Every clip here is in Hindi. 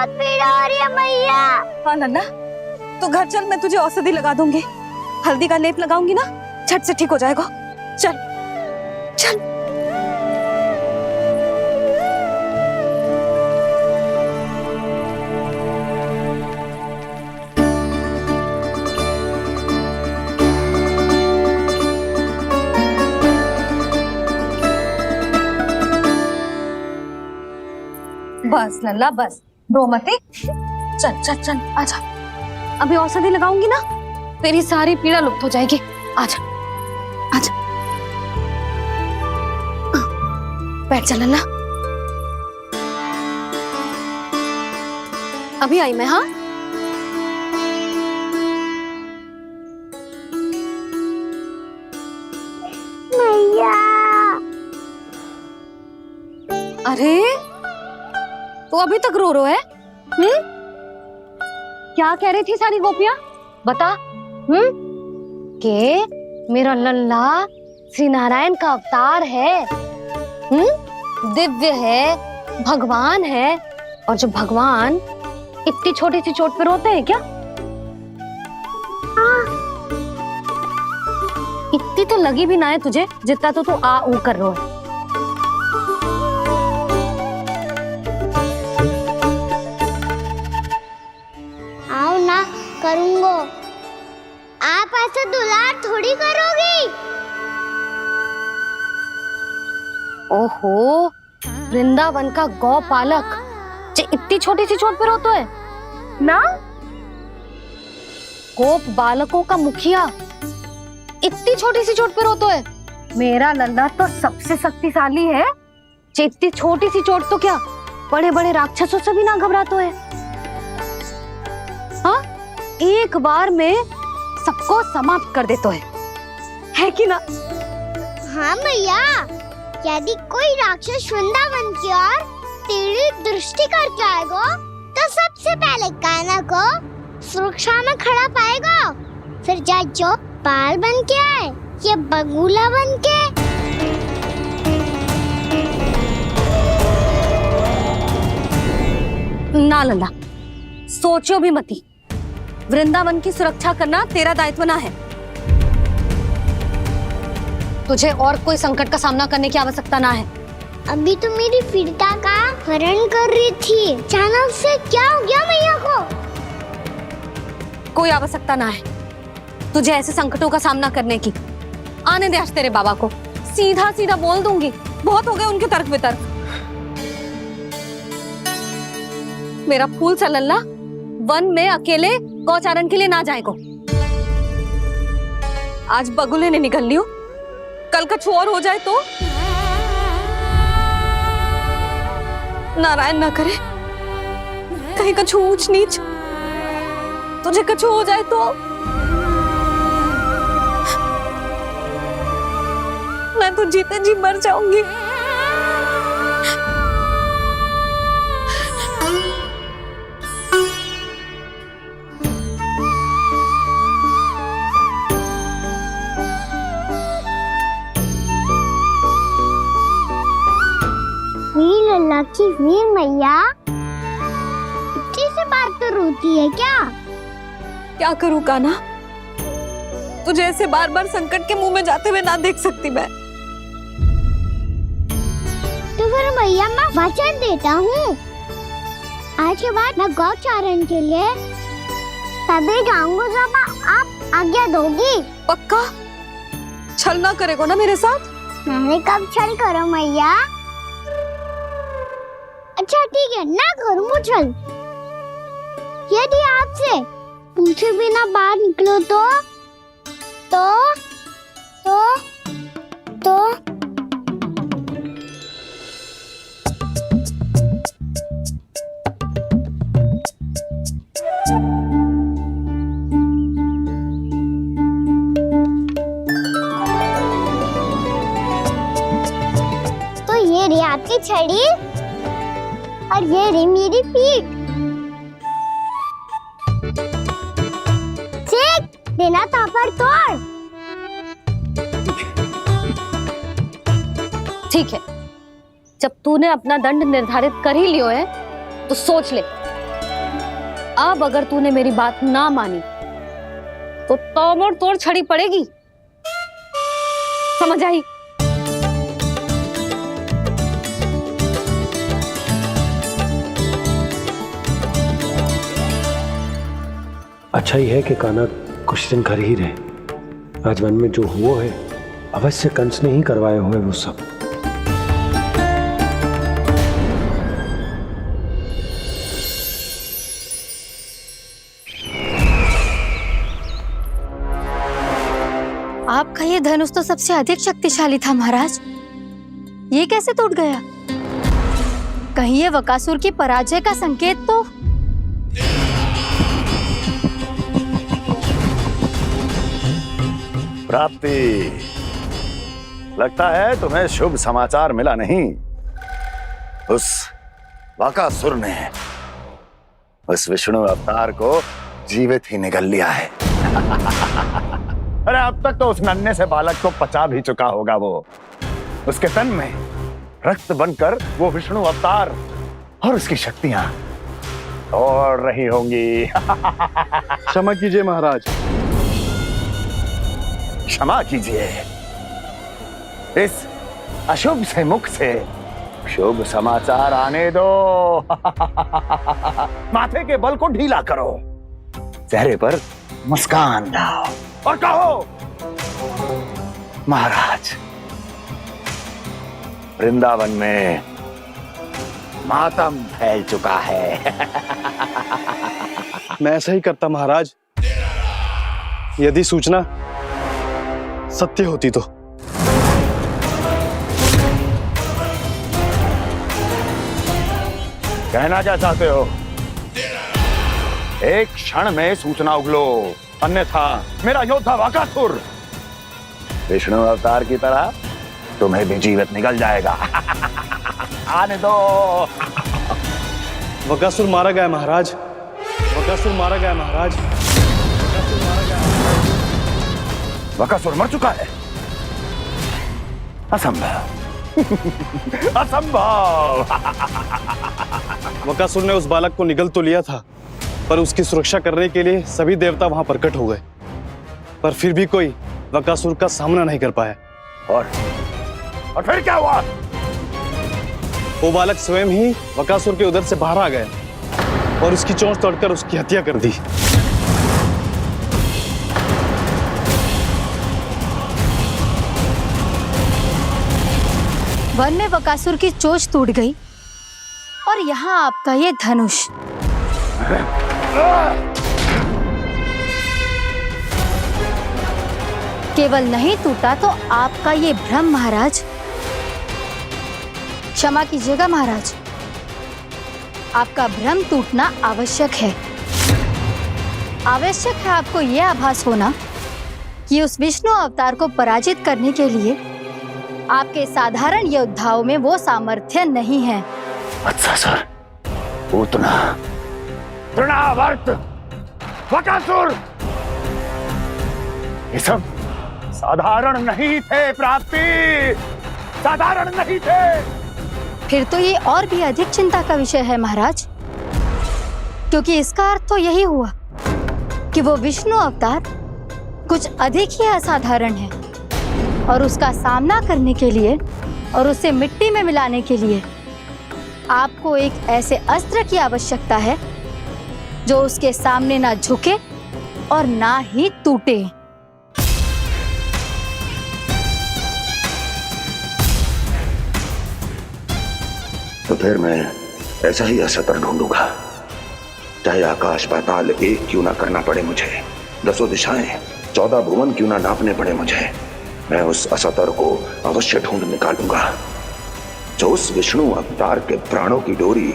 बहुत पीड़ा हो रही है मैया। हाँ नन्ना, तो घर चल, मैं तुझे औषधि लगा दूंगी। हल्दी का लेप लगाऊंगी ना, झट से ठीक हो जाएगा। चल चल। बस लल्ला बस, रो मत। चल चल चल, आजा। अभी औषधि लगाऊंगी ना, तेरी सारी पीड़ा लुप्त हो जाएगी। आजा आजा, बैठ जा लल्ला। अभी आई मैं। हाँ मैया। अरे तो अभी तक रो रो है? क्या कह रही थी सारी गोपियां? बता। के मेरा लल्ला श्री नारायण का अवतार है, दिव्य है, भगवान है। और जो भगवान इतनी छोटी सी चोट पे रोते हैं क्या? इतनी तो लगी भी ना है तुझे, जितना तो तू आ ऊ कर रो है। आओ ना, करूंगो। आप ऐसे दुलार थोड़ी करोगी। ओहो, वृंदावन का गौपालक जे इतनी छोटी सी चोट पे रोता है ना? गोप बालकों का मुखिया इतनी छोटी सी चोट पे रोता है? मेरा लल्ला तो सबसे शक्तिशाली है, जे इतनी छोटी सी चोट तो क्या बड़े बड़े राक्षसों से भी ना घबराता है। हाँ, एक बार में सबको समाप्त कर देता है कि ना? हाँ मैया, यदि कोई राक्षस वृंदावन की ओर तेरी दृष्टि करके आएगा तो सबसे पहले कान्हा को सुरक्षा में खड़ा पाएगा, फिर चाहे जो बाल बन के आए या बगुला बन के। ना लल्ला, सोचो भी मती। वृंदावन की सुरक्षा करना तेरा दायित्व ना है। तुझे और कोई संकट का सामना करने की आवश्यकता ना है। अभी तो मेरी पीड़िता का हरण कर रही थी, अचानक से क्या हो गया मैया को? कोई आवश्यकता ना है तुझे ऐसे संकटों का सामना करने की। आने दे आज तेरे बाबा को, सीधा सीधा बोल दूंगी। बहुत हो गए उनके तर्क वितर्क। मेरा फूल सा लल्ला वन में अकेले गौचारण के लिए ना जाएगो। आज बगुले ने निकल लियो, कल कछु और हो जाए तो? नारायण ना करे, कहीं कछु ऊंच नीच तुझे कछु हो जाए तो? मैं तो जीते जी मर जाऊंगी। वीर अल्लाह की वीर मैया इतनी सी बात तो रोती है क्या? क्या करूं कान्हा, तुझे ऐसे बार बार संकट के मुंह में जाते हुए ना देख सकती मैं। तो फिर मैया मैं वचन देता हूँ, आज के बाद मैं गौचारण के लिए तभी जाऊंगा जब आप आज्ञा दोगी। पक्का? छल ना करेगो ना मेरे साथ? मैंने कब छल करो मैया? अच्छा ठीक है, ना करूँ छल। यदि आपसे पूछे बिना बाहर निकलो तो ये रे आपकी छड़ी और ये रे मेरी पीठ। ठीक, देना तापर तोड़। ठीक है, जब तूने अपना दंड निर्धारित कर ही लियो है तो सोच ले अब अगर तूने मेरी बात ना मानी तो तोड़ तोड़ छड़ी पड़ेगी, समझ आई? अच्छा ही है कि कान्हा कुछ दिन घर ही रहे। आज वन में जो हुआ है अवश्य कंस ने ही करवाए हुए वो सब। आपका ये धनुष तो सबसे अधिक शक्तिशाली था महाराज, ये कैसे टूट गया? कहीं ये बकासुर की पराजय का संकेत तो? प्राप्ति, लगता है तुम्हें शुभ समाचार मिला नहीं। उस बकासुर ने उस विष्णु अवतार को जीवित ही निगल लिया है। अरे अब तक तो उस नन्हे से बालक को पचा भी चुका होगा वो। उसके तन में रक्त बनकर वो विष्णु अवतार और उसकी शक्तियां दौड़ रही होंगी। क्षमा कीजिए महाराज। क्षमा कीजिए, इस अशुभ से मुख से शुभ समाचार आने दो। माथे के बल को ढीला करो, चेहरे पर मुस्कान लाओ और कहो, महाराज, वृंदावन में मातम फैल चुका है। मैं ऐसा ही करता महाराज, यदि सूचना सत्य होती तो। कहना क्या चाहते हो? एक क्षण में सूचना उगलो, अन्यथा मेरा योद्धा बकासुर विष्णु अवतार की तरह तुम्हें भी जीवित निकल जाएगा। आने दो। बकासुर मारा गया महाराज, बकासुर मारा गया महाराज, बकासुर मारा गया। बकासुर मर चुका है? असंभव। असंभव। बकासुर ने उस बालक को निगल तो लिया था, पर उसकी सुरक्षा करने के लिए सभी देवता वहां प्रकट हो गए, पर फिर भी कोई बकासुर का सामना नहीं कर पाया। और फिर क्या हुआ? वो बालक स्वयं ही बकासुर के उदर से बाहर आ गया और उसकी चोंच तोड़कर उसकी हत्या कर दी। वन में बकासुर की चोंच टूट गई और यहाँ आपका ये धनुष। केवल नहीं टूटा तो आपका ये भ्रम महाराज। क्षमा कीजिएगा महाराज, आपका भ्रम टूटना आवश्यक है। आवश्यक है आपको यह आभास होना कि उस विष्णु अवतार को पराजित करने के लिए आपके साधारण योद्धाओं में वो सामर्थ्य नहीं है। अच्छा सर, उतना तृणावर्त, बकासुर, ये सब साधारण नहीं थे प्राप्ति, साधारण नहीं थे। फिर तो ये और भी अधिक चिंता का विषय है महाराज, क्योंकि इसका अर्थ तो यही हुआ कि वो विष्णु अवतार कुछ अधिक ही असाधारण है और उसका सामना करने के लिए और उसे मिट्टी में मिलाने के लिए आपको एक ऐसे अस्त्र की आवश्यकता है जो उसके सामने ना झुके और ना ही टूटे। तो फिर मैं ऐसा ही असत्र ढूंढूंगा, चाहे आकाश पाताल एक क्यों ना करना पड़े मुझे, 10 दिशाएं 14 भुवन क्यों ना नापने पड़े मुझे। मैं उस असतर को अवश्य ढूंढ निकालूंगा जो उस विष्णु अवतार के प्राणों की डोरी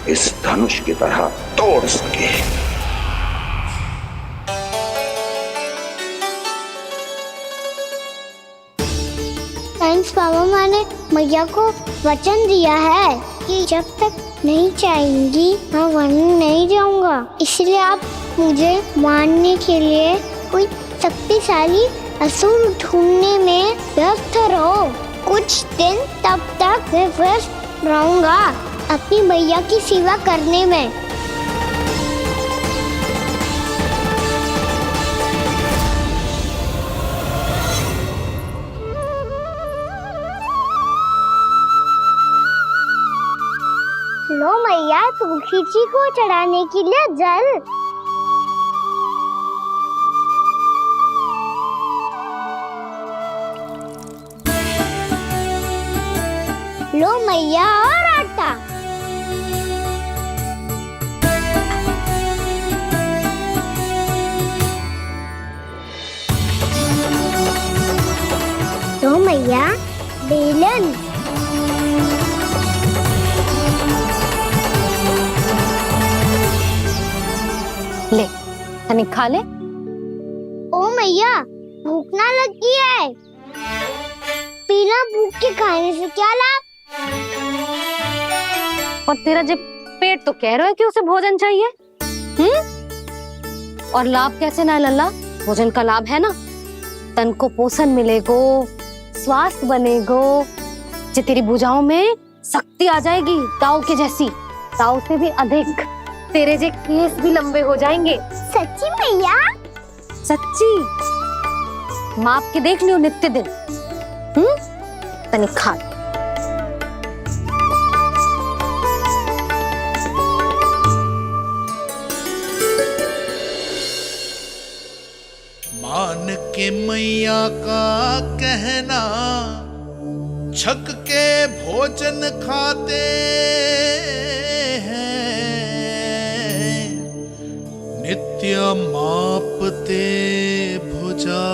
इस धनुष की तरह तोड़ सके। थैंक्स पापा, मैंने मैया को वचन दिया है कि जब तक नहीं चाहेंगी मैं वन नहीं जाऊंगा। इसलिए आप मुझे मारने के लिए कोई शक्तिशाली असुर ढूंढने में व्यस्त रहो। कुछ दिन तब तक मैं व्यस्त रहूंगा अपनी मैया की सेवा करने में। मैया तुलसी जी को चढ़ाने के लिए जल। लो मैया और आटा। लो मैया बेलन। ले तनिक खा ले। ओ मैया भूख ना लगी है। बिना भूख के खाने से क्या लाभ? और तेरा जब पेट तो कह रहा है कि उसे भोजन चाहिए। और लाभ कैसे ना है लल्ला? भोजन का लाभ है ना, तन को पोषण मिलेगो, स्वास्थ्य बनेगो, जे तेरी भुजाओं में शक्ति आ जाएगी ताऊ के जैसी, ताऊ से भी अधिक। तेरे जे केस भी लंबे हो जाएंगे। सच्ची मैया? सच्ची। माप के देख लियो नित्य दिन। तनिक खा। मान के मैया का कहना, छक के भोजन खाते हैं, नित्य मापते भुजा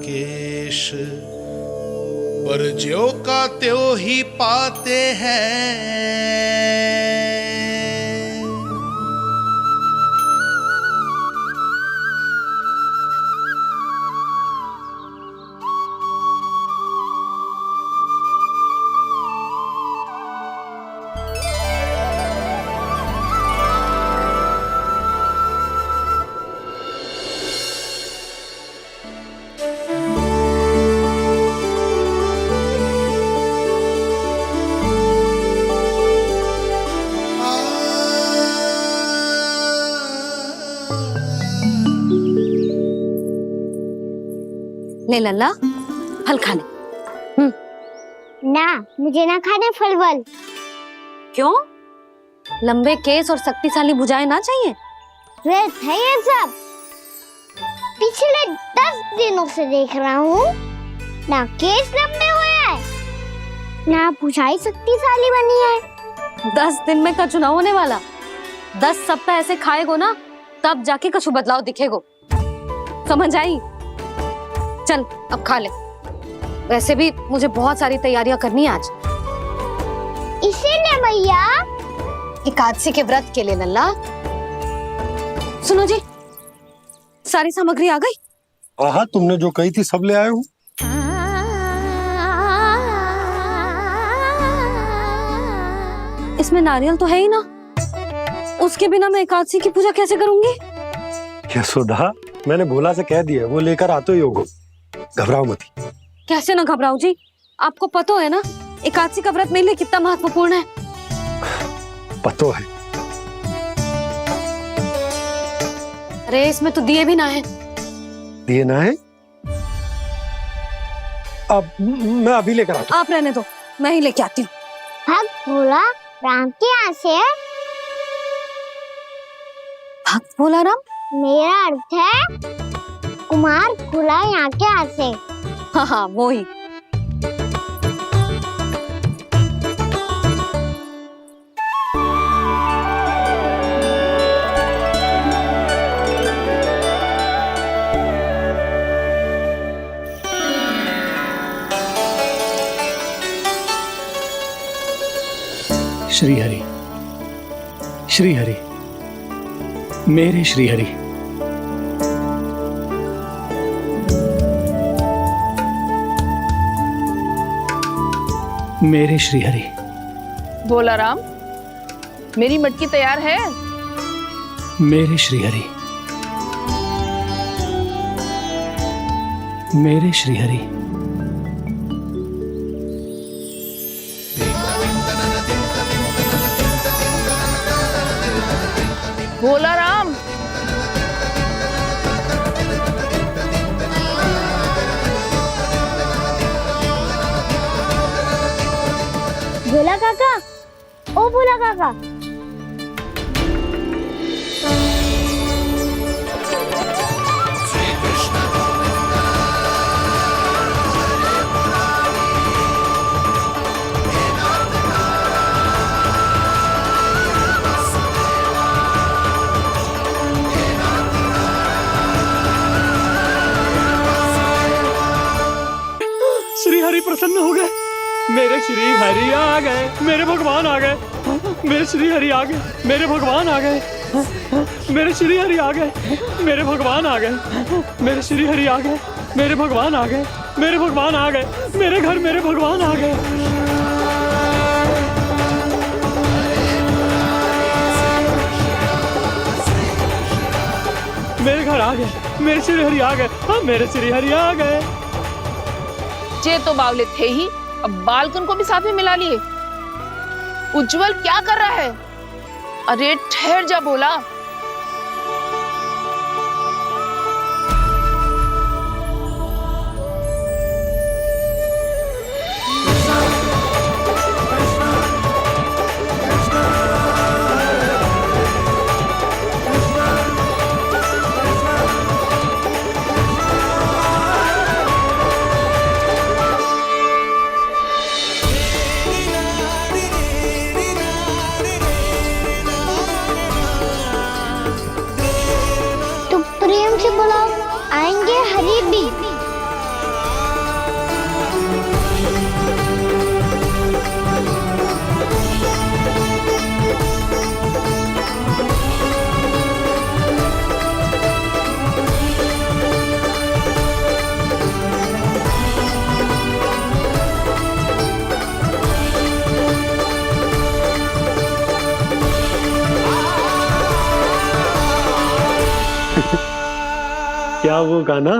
केश, पर ज्यों का त्यों ही पाते हैं। ले लल्ला फल खा ले। ना मुझे ना खाने फल वल। क्यों? लंबे केस और शक्तिशाली भुजाएं ना चाहिए? व्यर्थ है ये सब। पिछले 10 दिनों से देख रहा हूँ, ना केस लंबे हुए हैं, ना भुजाएं शक्तिशाली बनी है। 10 दिन में का चुनाव होने वाला। 10 सप्ताह ऐसे खाएगो ना, तब जाके कुछ बदलाव दिखेगो। समझ आई? चल अब खा ले। वैसे भी मुझे बहुत सारी तैयारियां करनी है आज। इसीलिए मैया एकादशी के व्रत के लिए लल्ला। सुनो जी, सारी सामग्री आ गई? हाँ, तुमने जो कही थी सब ले आए हूँ। इसमें नारियल तो है ही ना, उसके बिना मैं एकादशी की पूजा कैसे करूंगी? यशोदा, मैंने भोला से कह दिया, वो लेकर आते ही होगा। घबराओ मत। कैसे ना घबराओ जी, आपको पता है ना एकादशी का व्रत मेरे लिए कितना महत्वपूर्ण है। पतो है। अरे इसमें तो दिए भी ना है। दिए ना है? अब मैं अभी लेकर आता हूँ। आप रहने दो, मैं ही लेके आती हूँ। भक्त भोला राम के यहाँ से है। भक्त भोला राम? मेरा अर्थ है कुमार भोला यहाँ के यहाँ से। हाँ हाँ वो ही। श्री हरि, श्री हरि, मेरे श्री हरि। मेरे श्री हरि। भोला राम, मेरी मटकी तैयार है। मेरे श्री हरि, मेरे श्री हरि। भोला राम, भोला काका ओ भोला काका, श्री हरि प्रसन्न हो गए। मेरे श्री हरि आ गए, मेरे भगवान आ गए। मेरे श्री हरि आ गए, मेरे भगवान आ गए। मेरे श्री हरि आ गए, मेरे भगवान आ गए। मेरे श्री हरि आ गए, मेरे भगवान आ गए। मेरे भगवान आ गए, मेरे घर मेरे भगवान आ गए। मेरे घर आ गए, मेरे श्री हरि आ गए। हाँ, मेरे श्री हरि आ गए। ये तो बावले थे ही, अब बालकन को भी साथ में मिला लिए। उज्जवल क्या कर रहा है? अरे ठहर जा भोला। तुम प्रेम से बुलाओ, आएंगे हरि भी। क्या वो गाना?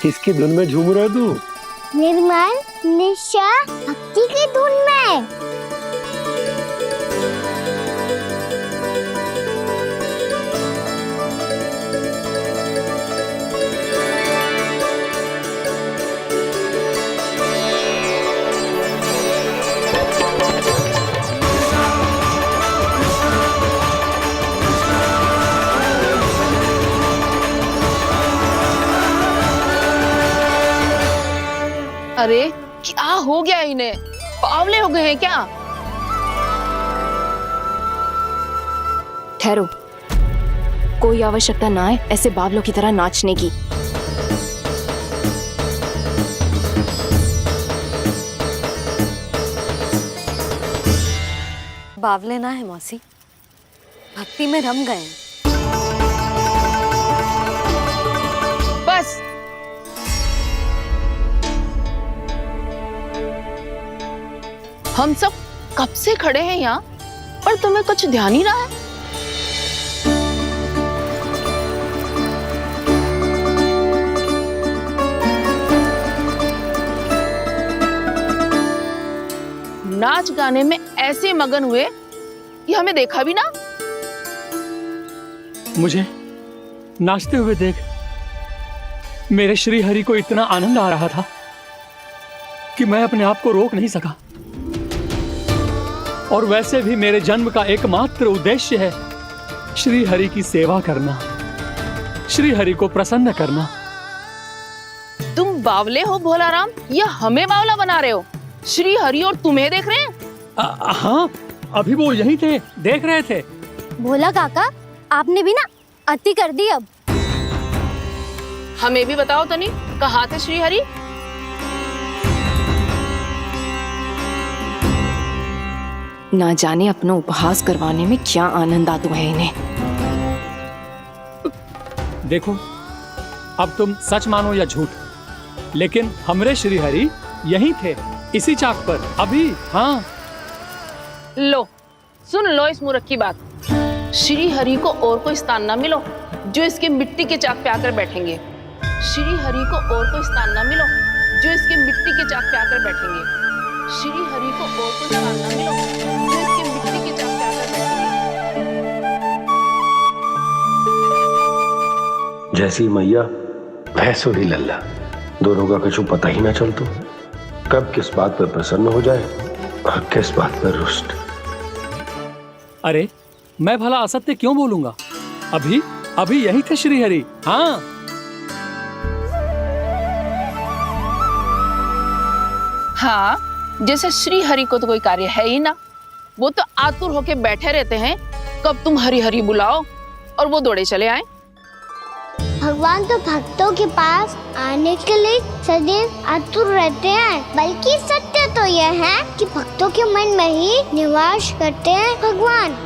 किसकी धुन में झूम रहा तू? निर्मल निशा भक्ति की धुन में। अरे क्या हो गया इन्हें? बावले हो गए हैं क्या? ठहरो, कोई आवश्यकता ना है ऐसे बावलों की तरह नाचने की। बावले ना है मौसी, भक्ति में रम गए। बस हम सब कब से खड़े हैं यहाँ, पर तुम्हें कुछ ध्यान ही रहा है। नाच गाने में ऐसे मगन हुए कि हमें देखा भी ना। मुझे नाचते हुए देख मेरे श्री हरि को इतना आनंद आ रहा था कि मैं अपने आप को रोक नहीं सका। और वैसे भी मेरे जन्म का एकमात्र उद्देश्य है श्री हरि की सेवा करना, श्री हरि को प्रसन्न करना। तुम बावले हो भोलाराम, या हमें बावला बना रहे हो? श्री हरि और तुम्हें देख रहे हैं? हाँ, अभी वो यहीं थे, देख रहे थे। भोला काका, आपने भी ना अति कर दी। अब हमें भी बताओ तनी, कहाँ थे श्री हरि? ना जाने अपना उपहास करवाने में क्या आनंद आता है इन्हें। देखो, अब तुम सच मानो या झूठ, लेकिन हमरे श्री हरि यहीं थे, इसी चाक पर अभी। हाँ, लो सुन लो इस मूर्ख की बात। श्री हरि को और कोई स्थान ना मिलो जो इसके मिट्टी के चाक पे आकर बैठेंगे। श्री हरि को और कोई स्थान ना मिलो जो इसके मिट्टी के चाक पे आकर बैठेंगे। श्री हरि को और कोई स्थान ना मिलो जो इसके मिट्टी के चाक पे आकर बैठेंगे। जैसी मैया भैंसो ही लल्ला, दोनों का कुछ पता ही ना चलतो, कब किस बात पर प्रसन्न हो जाए और किस बात पर रुष्ट? अरे मैं भला असत्य क्यों बोलूंगा? अभी अभी यही थे श्री हरि। हाँ, हाँ, जैसे श्री हरि को तो कोई कार्य है ही ना। वो तो आतुर होके बैठे रहते हैं कब तुम हरि हरि बुलाओ और वो दौड़े चले आए। भगवान तो भक्तों के पास आने के लिए सदैव आतुर रहते हैं। बल्कि सत्य तो यह है कि भक्तों के मन में ही निवास करते हैं भगवान।